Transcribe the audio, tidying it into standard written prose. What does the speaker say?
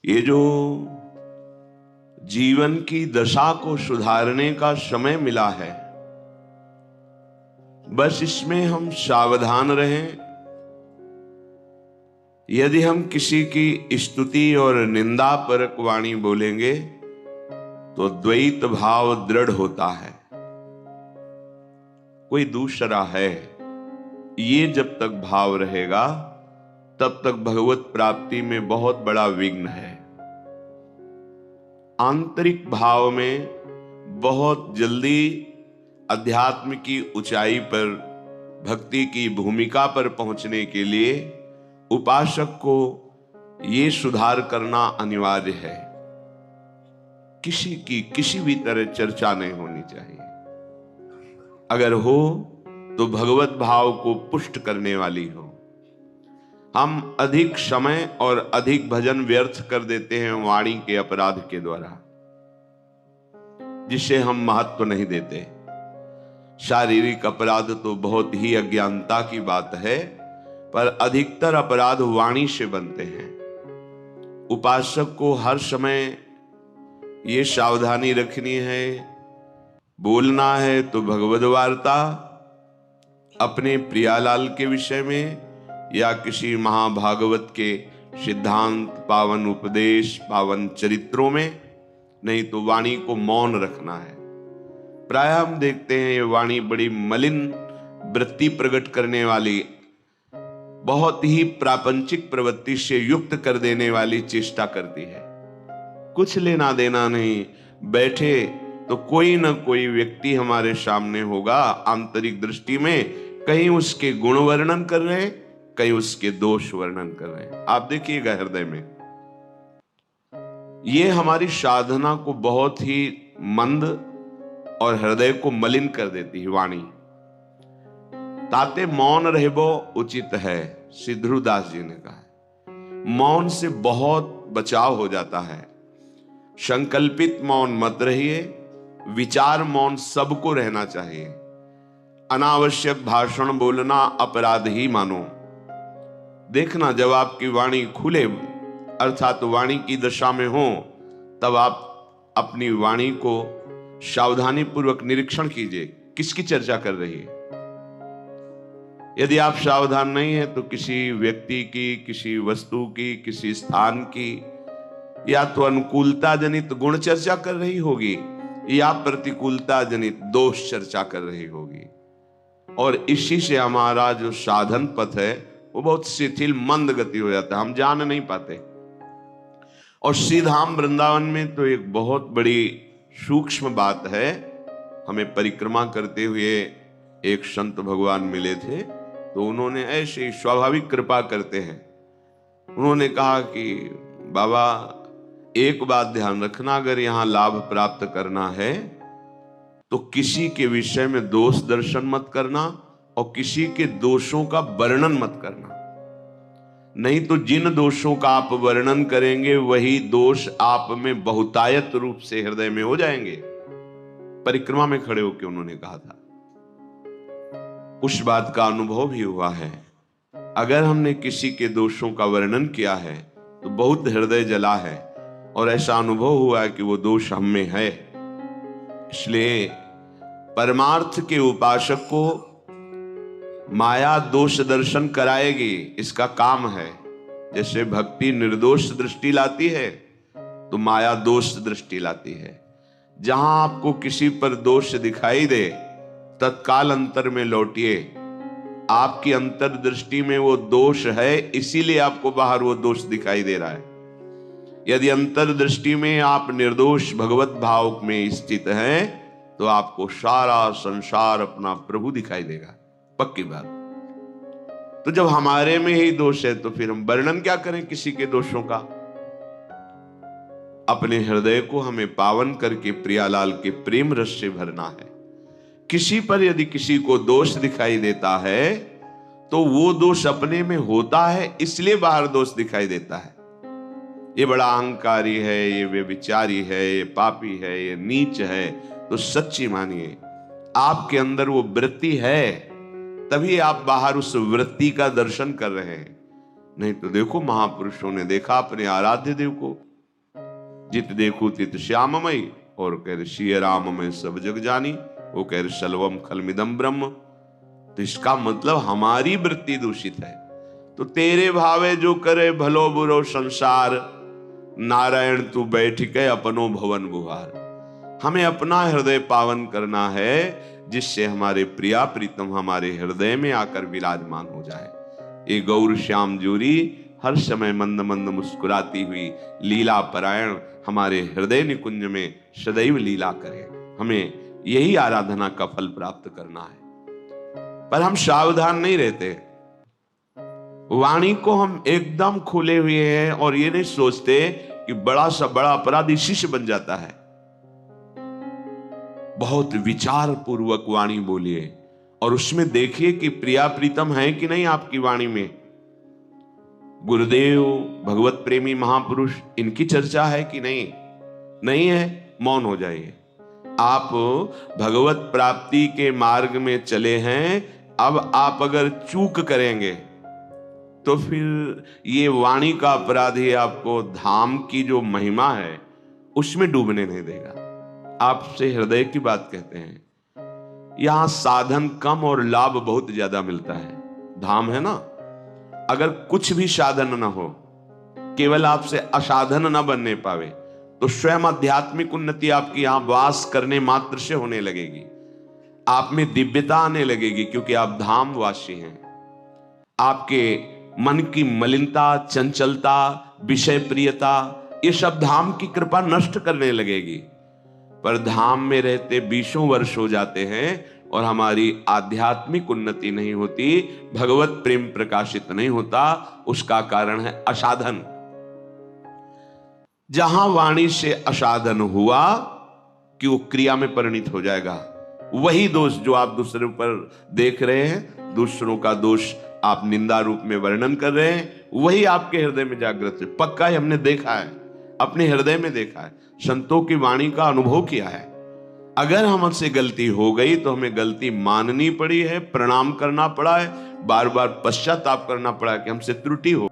ये जो जीवन की दशा को सुधारने का समय मिला है, बस इसमें हम सावधान रहें। यदि हम किसी की स्तुति और निंदा परक वाणी बोलेंगे तो द्वैत भाव दृढ़ होता है, कोई दूसरा है, ये जब तक भाव रहेगा तब तक भगवत प्राप्ति में बहुत बड़ा विघ्न है। आंतरिक भाव में बहुत जल्दी अध्यात्म की ऊंचाई पर, भक्ति की भूमिका पर पहुंचने के लिए उपासक को ये सुधार करना अनिवार्य है। किसी की किसी भी तरह चर्चा नहीं होनी चाहिए। अगर हो तो भगवत भाव को पुष्ट करने वाली हो। हम अधिक समय और अधिक भजन व्यर्थ कर देते हैं वाणी के अपराध के द्वारा, जिसे हम महत्व नहीं देते। शारीरिक अपराध तो बहुत ही अज्ञानता की बात है, पर अधिकतर अपराध वाणी से बनते हैं। उपासक को हर समय ये सावधानी रखनी है, बोलना है तो भगवद वार्ता, अपने प्रियालाल के विषय में या किसी महाभागवत के सिद्धांत, पावन उपदेश, पावन चरित्रों में, नहीं तो वाणी को मौन रखना है। प्राय हम देखते हैं ये वाणी बड़ी मलिन वृत्ति प्रकट करने वाली, बहुत ही प्रापंचिक प्रवृत्ति से युक्त कर देने वाली चेष्टा करती है। कुछ लेना देना नहीं, बैठे तो कोई न कोई व्यक्ति हमारे सामने होगा, आंतरिक दृष्टि में कहीं उसके गुण वर्णन कर रहे हैं, कहीं उसके दोष वर्णन कर रहे हैं। आप देखिएगा हृदय में, ये हमारी साधना को बहुत ही मंद और हृदय को मलिन कर देती है वाणी। ताते मौन रहबो उचित है, श्री ध्रुवदास जी ने कहा है। मौन से बहुत बचाव हो जाता है। संकल्पित मौन मत रहिए, विचार मौन सबको रहना चाहिए। अनावश्यक भाषण बोलना अपराध ही मानो। देखना, जब आपकी वाणी खुले अर्थात वाणी की दशा में हो, तब आप अपनी वाणी को सावधानी पूर्वक निरीक्षण कीजिए, किसकी चर्चा कर रही है। यदि आप सावधान नहीं है तो किसी व्यक्ति की, किसी वस्तु की, किसी स्थान की या तो अनुकूलता जनित गुण चर्चा कर रही होगी या प्रतिकूलता जनित दोष चर्चा कर रही होगी, और इसी से हमारा जो साधन पथ है वो बहुत शिथिल मंद गति हो जाता है, हम जान नहीं पाते। और श्रीधाम वृंदावन में तो एक बहुत बड़ी सूक्ष्म बात है। हमें परिक्रमा करते हुए एक संत भगवान मिले थे, तो उन्होंने ऐसे स्वाभाविक कृपा करते हैं। उन्होंने कहा कि बाबा, एक बात ध्यान रखना, अगर यहाँ लाभ प्राप्त करना है तो किसी के विषय में दोष दर्शन मत करना और किसी के दोषों का वर्णन मत करना। नहीं तो जिन दोषों का आप वर्णन करेंगे वही दोष आप में बहुतायत रूप से हृदय में हो जाएंगे। परिक्रमा में खड़े होकर उन्होंने कहा था। उस बात का अनुभव भी हुआ है। अगर हमने किसी के दोषों का वर्णन किया है तो बहुत हृदय जला है, और ऐसा अनुभव हुआ है कि वो दोष हम में है। इसलिए परमार्थ के उपासक को माया दोष दर्शन कराएगी, इसका काम है। जैसे भक्ति निर्दोष दृष्टि लाती है तो माया दोष दृष्टि लाती है। जहां आपको किसी पर दोष दिखाई दे, तत्काल अंतर में लौटिए। आपकी अंतर दृष्टि में वो दोष है, इसीलिए आपको बाहर वो दोष दिखाई दे रहा है। यदि अंतर दृष्टि में आप निर्दोष भगवत भाव में स्थित हैं तो आपको सारा संसार अपना प्रभु दिखाई देगा, पक्की बात। तो जब हमारे में ही दोष है तो फिर हम वर्णन क्या करें किसी के दोषों का। अपने हृदय को हमें पावन करके प्रियालाल के प्रेम रस से भरना है। किसी पर यदि किसी को दोष दिखाई देता है तो वो दोष अपने में होता है, इसलिए बाहर दोष दिखाई देता है। ये बड़ा अहंकारी है, ये व्यभिचारी है, ये पापी है, ये नीच है, तो सच्ची मानिए आपके अंदर वो वृत्ति है, तभी आप बाहर उस वृत्ति का दर्शन कर रहे हैं। नहीं तो देखो, महापुरुषों ने देखा अपने आराध्य देव को, जित देखू तित श्याममयी, और कह रहे सिय राम में सब जग जानी, वो कह रहे सलवम खलमिदम ब्रह्म। तो इसका मतलब हमारी वृत्ति दूषित है। तो तेरे भावे जो करे भलो बुरो संसार, नारायण तू बैठ के अपनो भवन बुहार। हमें अपना हृदय पावन करना है, जिससे हमारे प्रिया प्रीतम हमारे हृदय में आकर विराजमान हो जाए। ये गौर श्याम जोरी हर समय मंद मंद मुस्कुराती हुई लीला परायण हमारे हृदय निकुंज में सदैव लीला करे। हमें यही आराधना का फल प्राप्त करना है। पर हम सावधान नहीं रहते, वाणी को हम एकदम खुले हुए हैं और ये नहीं सोचते कि बड़ा सा बड़ा अपराधी शिष्य बन जाता है। बहुत विचार पूर्वक वाणी बोलिए और उसमें देखिए कि प्रिया प्रीतम है कि नहीं आपकी वाणी में। गुरुदेव, भगवत प्रेमी महापुरुष, इनकी चर्चा है कि नहीं? नहीं है, मौन हो जाइए। आप भगवत प्राप्ति के मार्ग में चले हैं, अब आप अगर चूक करेंगे तो फिर ये वाणी का अपराधी आपको धाम की जो महिमा है उसमें डूबने नहीं देगा। आपसे हृदय की बात कहते हैं। यहां साधन कम और लाभ बहुत ज्यादा मिलता है। धाम है ना, अगर कुछ भी साधन ना हो, केवल आपसे असाधन ना बनने पावे, तो स्वयं आध्यात्मिक उन्नति आपकी यहां वास करने मात्र से होने लगेगी। आप में दिव्यता आने लगेगी, क्योंकि आप धाम वासी हैं। आपके मन की मलिनता, चंचलता, विषय प्रियता, ये सब धाम की कृपा नष्ट करने लगेगी। पर धाम में रहते 20 वर्ष हो जाते हैं और हमारी आध्यात्मिक उन्नति नहीं होती, भगवत प्रेम प्रकाशित नहीं होता। उसका कारण है असाधन। जहां वाणी से असाधन हुआ कि वो क्रिया में परिणित हो जाएगा। वही दोष जो आप दूसरों पर देख रहे हैं, दूसरों का दोष आप निंदा रूप में वर्णन कर रहे हैं, वही आपके हृदय में जागृत है। पक्का है, हमने देखा है, अपने हृदय में देखा है, संतों की वाणी का अनुभव किया है। अगर हमसे गलती हो गई तो हमें गलती माननी पड़ी है, प्रणाम करना पड़ा है, बार बार पश्चाताप करना पड़ा कि हमसे त्रुटि हो।